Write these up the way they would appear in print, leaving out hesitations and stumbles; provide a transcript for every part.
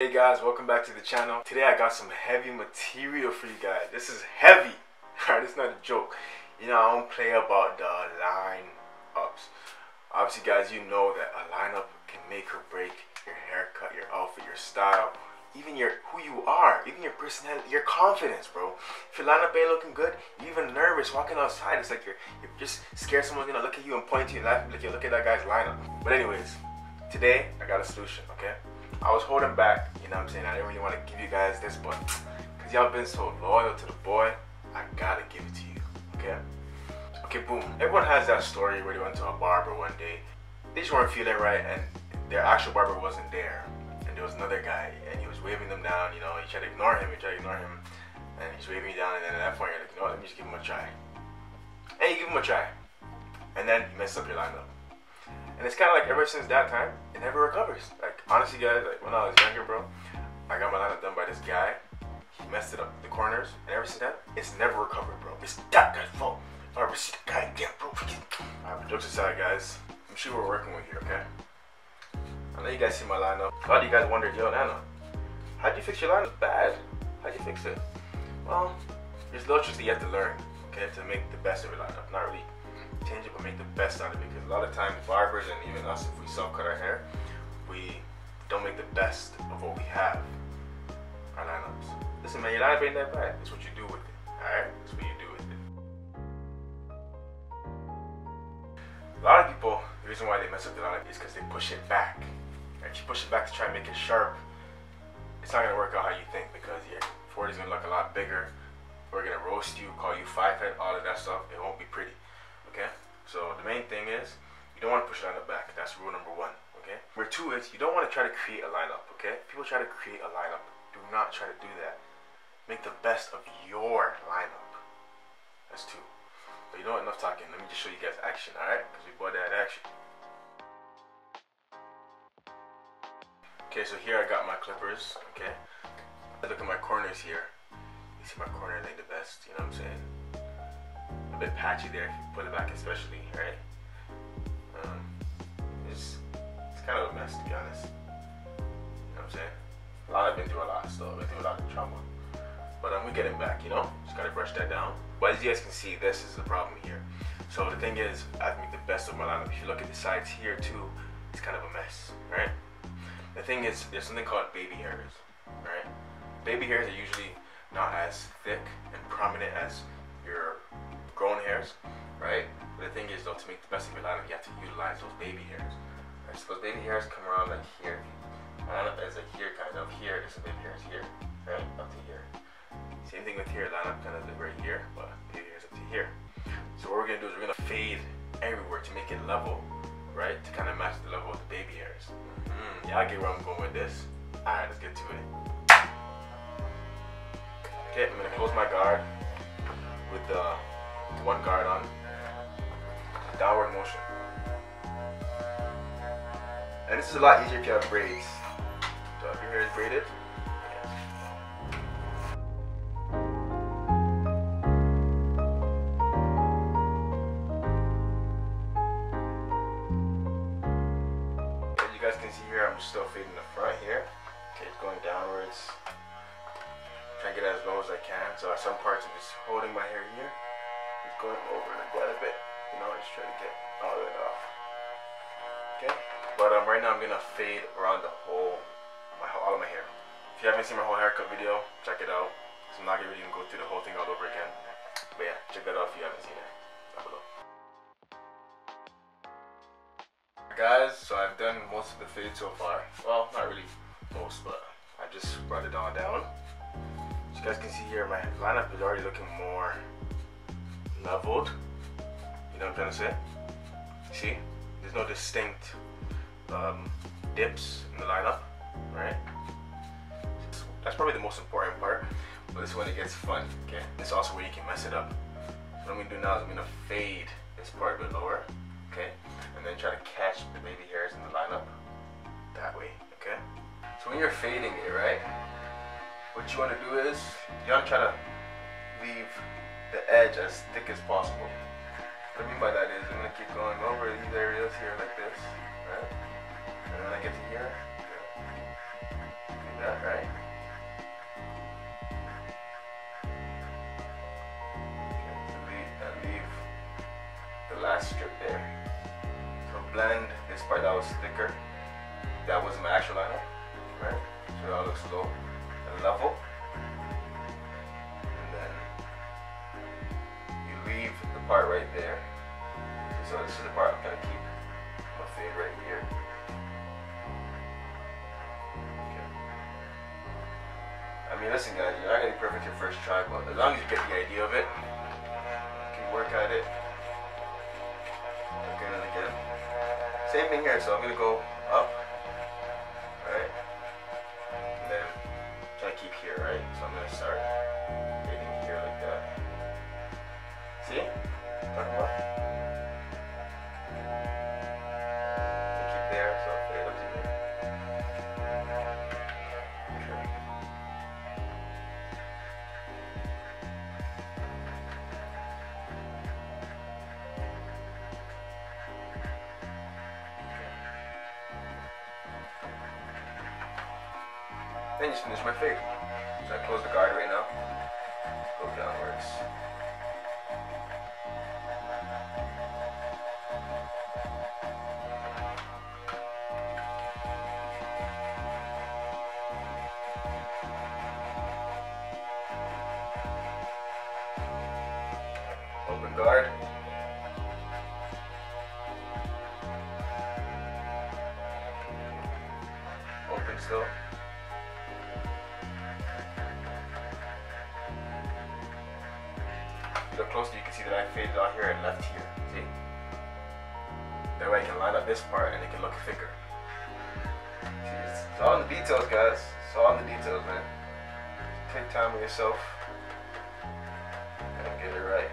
Hey guys, welcome back to the channel. Today I got some heavy material for you guys. This is heavy. Alright, it's not a joke. You know, I don't play about the line-ups. Obviously guys, you know that a lineup can make or break your haircut, your outfit, your style, even who you are, even your personality, your confidence, bro. If your lineup ain't looking good, you're even nervous walking outside. It's like you're just scared someone's gonna look at you and point to you and laugh like you look at that guy's lineup. But anyways, today I got a solution, okay? I was holding back, you know what I'm saying? I didn't really want to give you guys this, but because y'all been so loyal to the boy, I gotta give it to you, okay? Okay, boom. Everyone has that story where they went to a barber one day. They just weren't feeling right, and their actual barber wasn't there. And there was another guy, and he was waving them down, you know, you tried to ignore him, and he's waving you down, and then at that point you're like, you know what, let me just give him a try. And you give him a try. And then you mess up your lineup. And it's kind of like ever since that time, it never recovers. Like, honestly guys, like when I was younger, bro, I got my lineup done by this guy. He messed it up, the corners, and ever since that, it's never recovered, bro. It's that guy's fault. If I ever see the guy again, bro, Alright, jokes aside, guys, I'm sure we're working with here, okay? I know you guys see my lineup. A lot of you guys wondered, yo, Nana, how'd you fix your lineup bad? How'd you fix it? Well, there's little tricks that you have to learn, okay, to make the best of your lineup. Not really change it, but make the best out of it, because a lot of times barbers and even us, if we self-cut our hair, we don't make the best of what we have, our lineups. Listen man, your lineup ain't that bad. It's what you do with it, alright? It's what you do with it. A lot of people, the reason why they mess up the lineup is because they push it back. Right? You push it back to try and make it sharp. It's not going to work out how you think, because your 40 is going to look a lot bigger. We're going to roast you, call you 5-head, all of that stuff. It won't be pretty. Okay, so the main thing is you don't want to push your lineup back. That's rule number 1. Okay, number 2 is you don't want to try to create a lineup. Okay, people try to create a lineup. Do not try to do that. Make the best of your lineup. That's 2. But you know what? Enough talking. Let me just show you guys action. All right, because we bought that action. Okay, so here I got my clippers. Okay, look at my corners here. You see my corners ain't the best. You know what I'm saying? A bit patchy there if you put it back, especially, right? It's kind of a mess, to be honest. You know what I'm saying? I've been through a lot still. I've been through a lot of trauma, but we get it back, you know. Just gotta brush that down. But as you guys can see, this is the problem here. So the thing is, I have to make the best of my lineup. If you look at the sides here too, it's kind of a mess, right? The thing is, there's something called baby hairs, right? Baby hairs are usually not as thick and prominent as your grown hairs, right? But the thing is though, to make the best of your lineup, you have to utilize those baby hairs. Right? So those baby hairs come around like here. Lineup is like here, kind of here. There's some baby hairs here, right? Up to here. Same thing with here. Lineup kind of like right here, but baby hairs up to here. So what we're gonna do is we're gonna fade everywhere to make it level, right? To kind of match the level of the baby hairs. Yeah, I get where I'm going with this. All right, let's get to it. Okay, I'm gonna close my guard with the one guard on, downward motion. And this is a lot easier if you have braids. So if your hair is braided, as you guys can see here, I'm still fading the front here. Okay, it's going downwards. Trying to get it as low as I can. So at some parts I'm just holding my hair here. It's going over quite a bit. You know, just trying to get all of it off. Okay? But right now I'm gonna fade around the whole, all of my hair. If you haven't seen my whole haircut video, check it out. So I'm not gonna even go through the whole thing all over again. But yeah, check that out if you haven't seen it. Down below. Guys, so I've done most of the fade so far. Well, not really most, but I just brought it all down. As you guys can see here, my lineup is already looking more leveled. You know what I'm trying to say? See? There's no distinct dips in the lineup, right? That's probably the most important part, but this is when it gets fun, okay? It's also where you can mess it up. So what I'm gonna do now is I'm gonna fade this part a bit lower, okay? And then try to catch the baby hairs in the lineup that way, okay? So when you're fading it, right? What you wanna do is, you wanna try to leave the edge as thick as possible. What I mean by that is, I'm gonna keep going over these areas here like this, right? And when I get to here, do that. last strip there. So blend this part that was thicker. That was my actual lineup, right? So that looks low and level. And then you leave the part right there. So this is the part I'm gonna keep. I'm gonna fade right here. Okay. I mean, listen, guys, you're not gonna be perfect your first try, but as long as you get the idea of it, you can work at it again and again. Same thing here. So I'm gonna go up, right, and then try to keep here, right. So I'm gonna start fading here like that. See? Talking about? There, so fade up to here. Okay. Then just finish my fade. So I close the guard right now. Go downwards. Open guard. Open still. Look closely, you can see that I faded out here and left here. See? That way I can line up this part and it can look thicker. See, it's all in the details, guys. It's all in the details, man. Take time with yourself and get it right.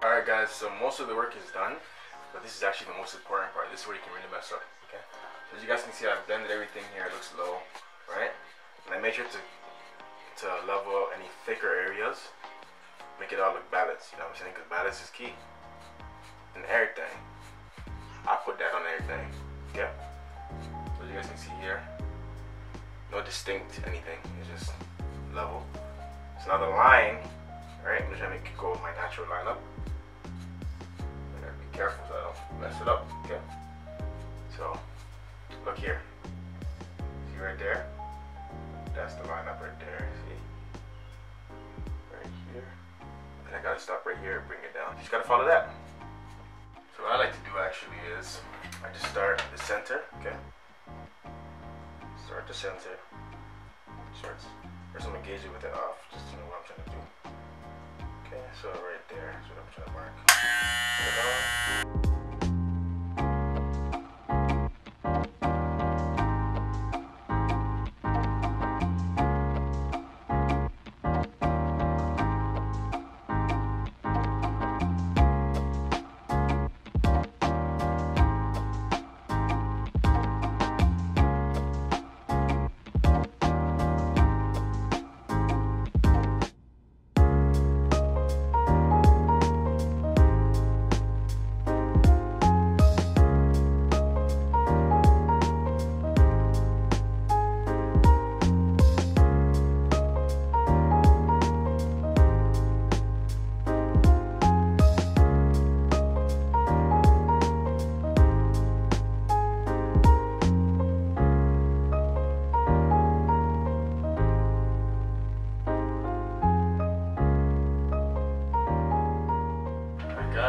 Alright guys, so most of the work is done, but this is actually the most important part. This is where you can really mess up, okay? So as you guys can see, I've blended everything here. It looks low, right? And I made sure to level any thicker areas, make it all look balanced, you know what I'm saying? Because balance is key in everything. I put that on everything, okay? So as you guys can see here, no distinct anything, it's just level. So now the line, right? I'm just trying to make it go with my natural lineup. Be careful so I don't mess it up, okay? So, look here. See right there? That's the lineup right there, see? Right here. And I gotta stop right here and bring it down. You just gotta follow that. So what I like to do actually is, I just start at the center, okay? Start at the center. First I'm gonna gauge it with it off, just to know what I'm trying to do. Okay, so right there is what I'm trying to mark.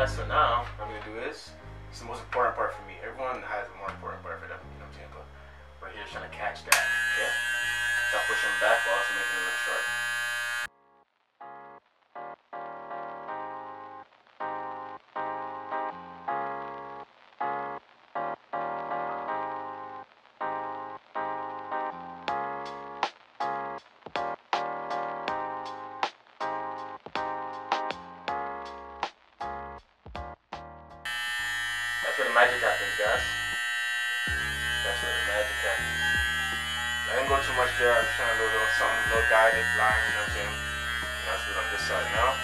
So now what I'm gonna do is, it's the most important part for me. Everyone has a more important part for them, you know what I'm saying? But right here is trying to catch that, okay? Stop pushing back while also making it look short. That's where the magic happens, guys. That's where the magic happens. I didn't go too much there. I'm just trying to do a little something, a little guided line, you know what I'm saying? And let's do it on this side now.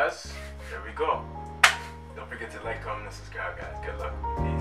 guys, there we go. Don't forget to like, comment, and subscribe, guys. Good luck. Peace.